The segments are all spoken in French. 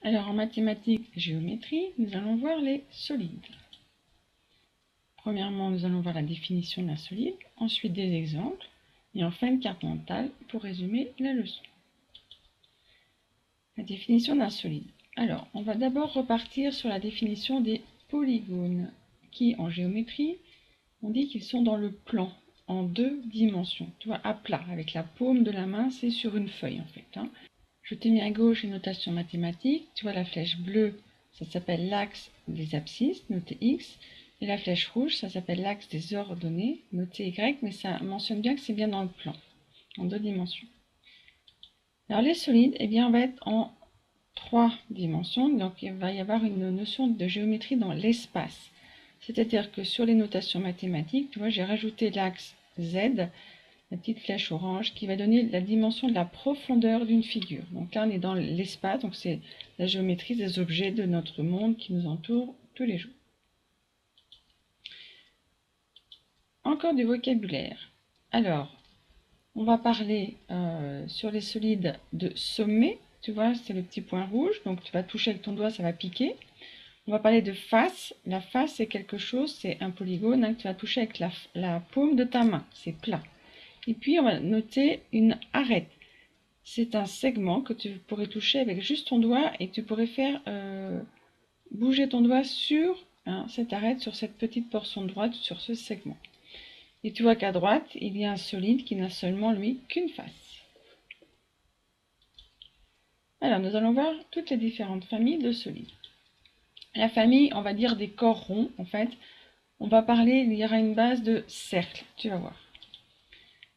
Alors en mathématiques et géométrie, nous allons voir les solides. Premièrement, nous allons voir la définition d'un solide, ensuite des exemples, et enfin une carte mentale pour résumer la leçon. La définition d'un solide. Alors, on va d'abord repartir sur la définition des polygones, qui en géométrie, on dit qu'ils sont dans le plan, en 2 dimensions. Tu vois, à plat, avec la paume de la main, c'est sur une feuille en fait. Je t'ai mis à gauche une notation mathématique. Tu vois la flèche bleue, ça s'appelle l'axe des abscisses, noté X. Et la flèche rouge, ça s'appelle l'axe des ordonnées, noté Y, mais ça mentionne bien que c'est bien dans le plan, en 2 dimensions. Alors les solides, eh bien, on va être en 3 dimensions, donc il va y avoir une notion de géométrie dans l'espace. C'est-à-dire que sur les notations mathématiques, tu vois, j'ai rajouté l'axe Z, la petite flèche orange, qui va donner la dimension de la profondeur d'une figure. Donc là, on est dans l'espace, donc c'est la géométrie des objets de notre monde qui nous entoure tous les jours. Encore du vocabulaire. Alors, on va parler sur les solides de sommet. Tu vois, c'est le petit point rouge, donc tu vas toucher avec ton doigt, ça va piquer. On va parler de face. La face, c'est quelque chose, c'est un polygone que tu vas toucher avec la paume de ta main, c'est plat. Et puis, on va noter une arête. C'est un segment que tu pourrais toucher avec juste ton doigt et que tu pourrais faire bouger ton doigt sur cette arête, sur cette petite portion de droite, sur ce segment. Et tu vois qu'à droite, il y a un solide qui n'a seulement, lui, qu'une face. Alors, nous allons voir toutes les différentes familles de solides. La famille, on va dire des corps ronds, en fait, on va parler, il y aura une base de cercle, tu vas voir.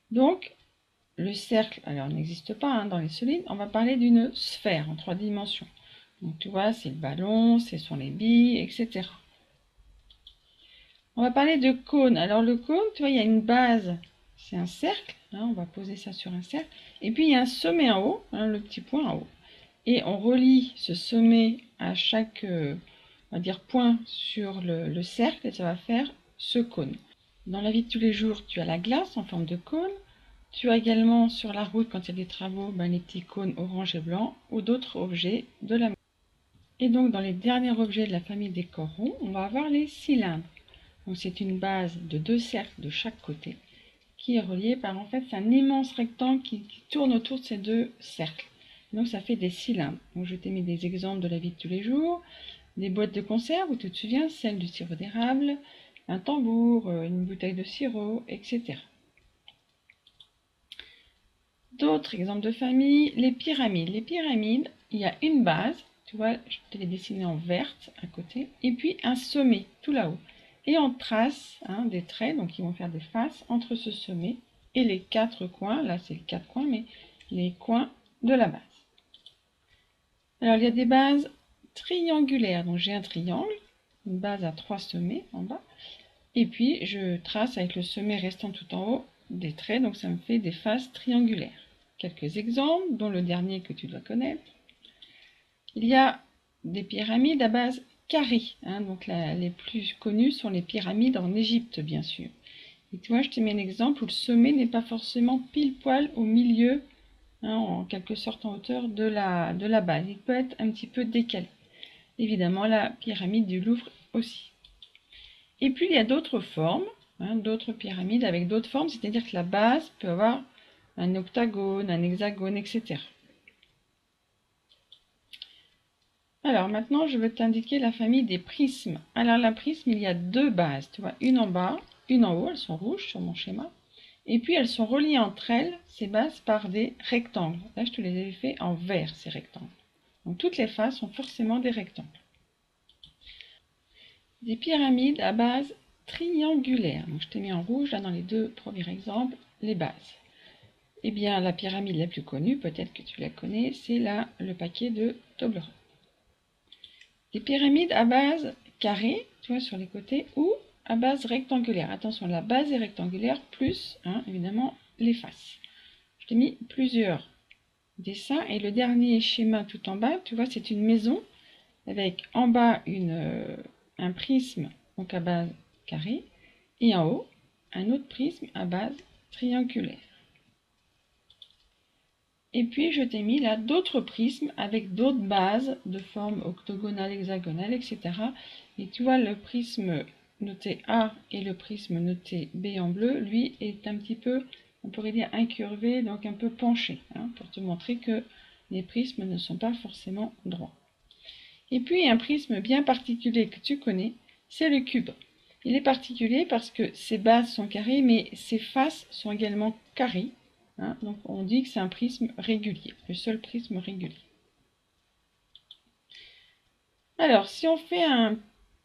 Donc, le cercle, alors n'existe pas dans les solides, on va parler d'une sphère en 3 dimensions. Donc tu vois, c'est le ballon, ce sont les billes, etc. On va parler de cône. Alors le cône, tu vois, il y a une base, c'est un cercle, on va poser ça sur un cercle. Et puis il y a un sommet en haut, le petit point en haut. Et on relie ce sommet à chaque, on va dire, point sur le cercle et ça va faire ce cône. Dans la vie de tous les jours, tu as la glace en forme de cône. Tu as également sur la route, quand il y a des travaux, les petits cônes orange et blanc ou d'autres objets de la maison. Et donc, dans les derniers objets de la famille des corps ronds, on va avoir les cylindres. Donc, c'est une base de 2 cercles de chaque côté qui est reliée par, en fait, c'est un immense rectangle qui tourne autour de ces 2 cercles. Donc, ça fait des cylindres. Donc, je t'ai mis des exemples de la vie de tous les jours, des boîtes de conserve, où tu te souviens, celle du sirop d'érable, un tambour, une bouteille de sirop, etc. D'autres exemples de famille, les pyramides. Les pyramides, il y a une base, tu vois, je te l'ai dessiné en verte à côté, et puis un sommet tout là-haut. Et on trace des traits, donc ils vont faire des faces entre ce sommet et les 4 coins, là c'est les 4 coins, mais les coins de la base. Alors il y a des bases triangulaires, donc j'ai un triangle, une base à 3 sommets en bas, et puis je trace avec le sommet restant tout en haut des traits, donc ça me fait des faces triangulaires. Quelques exemples, dont le dernier que tu dois connaître. Il y a des pyramides à base carrée, donc les plus connues sont les pyramides en Égypte, bien sûr. Et tu vois, je te mets un exemple où le sommet n'est pas forcément pile poil au milieu, en quelque sorte en hauteur de la base. Il peut être un petit peu décalé. Évidemment, la pyramide du Louvre aussi. Et puis, il y a d'autres formes, d'autres pyramides avec d'autres formes, c'est-à-dire que la base peut avoir un octagone, un hexagone, etc. Alors maintenant, je vais t'indiquer la famille des prismes. Alors la prisme, il y a 2 bases, tu vois, une en bas, une en haut, elles sont rouges sur mon schéma. Et puis elles sont reliées entre elles, ces bases, par des rectangles. Là, je te les ai fait en vert, ces rectangles. Donc toutes les faces sont forcément des rectangles. Des pyramides à base triangulaire. Donc je t'ai mis en rouge, là, dans les 2 premiers exemples, les bases. Eh bien, la pyramide la plus connue, peut-être que tu la connais, c'est là le paquet de Toblerone. Des pyramides à base carrée, tu vois, sur les côtés, ou à base rectangulaire. Attention, la base est rectangulaire, plus, évidemment, les faces. Je t'ai mis plusieurs dessins, et le dernier schéma tout en bas, tu vois, c'est une maison, avec en bas un prisme, donc à base carrée, et en haut, un autre prisme à base triangulaire. Et puis, je t'ai mis là d'autres prismes avec d'autres bases de forme octogonale, hexagonale, etc. Et tu vois, le prisme noté A et le prisme noté B en bleu, lui, est un petit peu, on pourrait dire, incurvé, donc un peu penché, hein, pour te montrer que les prismes ne sont pas forcément droits. Et puis, un prisme bien particulier que tu connais, c'est le cube. Il est particulier parce que ses bases sont carrées, mais ses faces sont également carrées. Hein, donc on dit que c'est un prisme régulier, le seul prisme régulier. Alors, si on fait un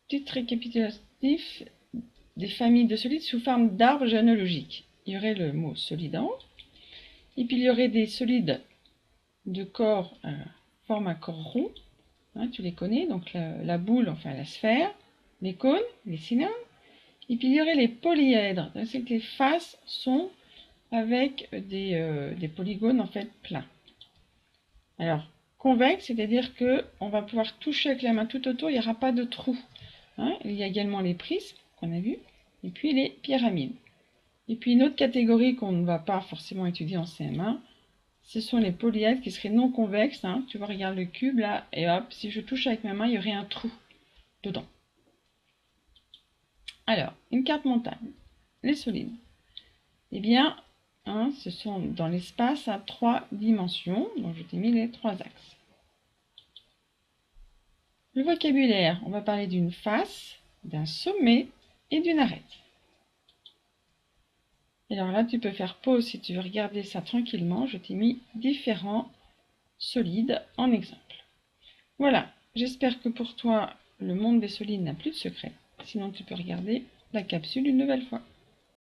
petit récapitulatif des familles de solides sous forme d'arbre généalogique, il y aurait le mot solide en haut, et puis il y aurait des solides de corps, forme à corps rond, hein, tu les connais, donc la boule, enfin la sphère, les cônes, les cylindres, et puis il y aurait les polyèdres, c'est que les faces sont avec des polygones en fait plats. Alors, convexe, c'est-à-dire que on va pouvoir toucher avec la main tout autour, il n'y aura pas de trou. Hein. Il y a également les prismes qu'on a vus, et puis les pyramides. Et puis une autre catégorie qu'on ne va pas forcément étudier en CM1, ce sont les polyèdres qui seraient non convexes. Hein. Tu vois, regarde le cube là, et hop, si je touche avec ma main, il y aurait un trou dedans. Alors, une carte mentale. Les solides. Eh bien, hein, ce sont dans l'espace à 3 dimensions, donc je t'ai mis les 3 axes. Le vocabulaire, on va parler d'une face, d'un sommet et d'une arête. Et alors là, tu peux faire pause si tu veux regarder ça tranquillement. Je t'ai mis différents solides en exemple. Voilà, j'espère que pour toi, le monde des solides n'a plus de secret. Sinon, tu peux regarder la capsule une nouvelle fois.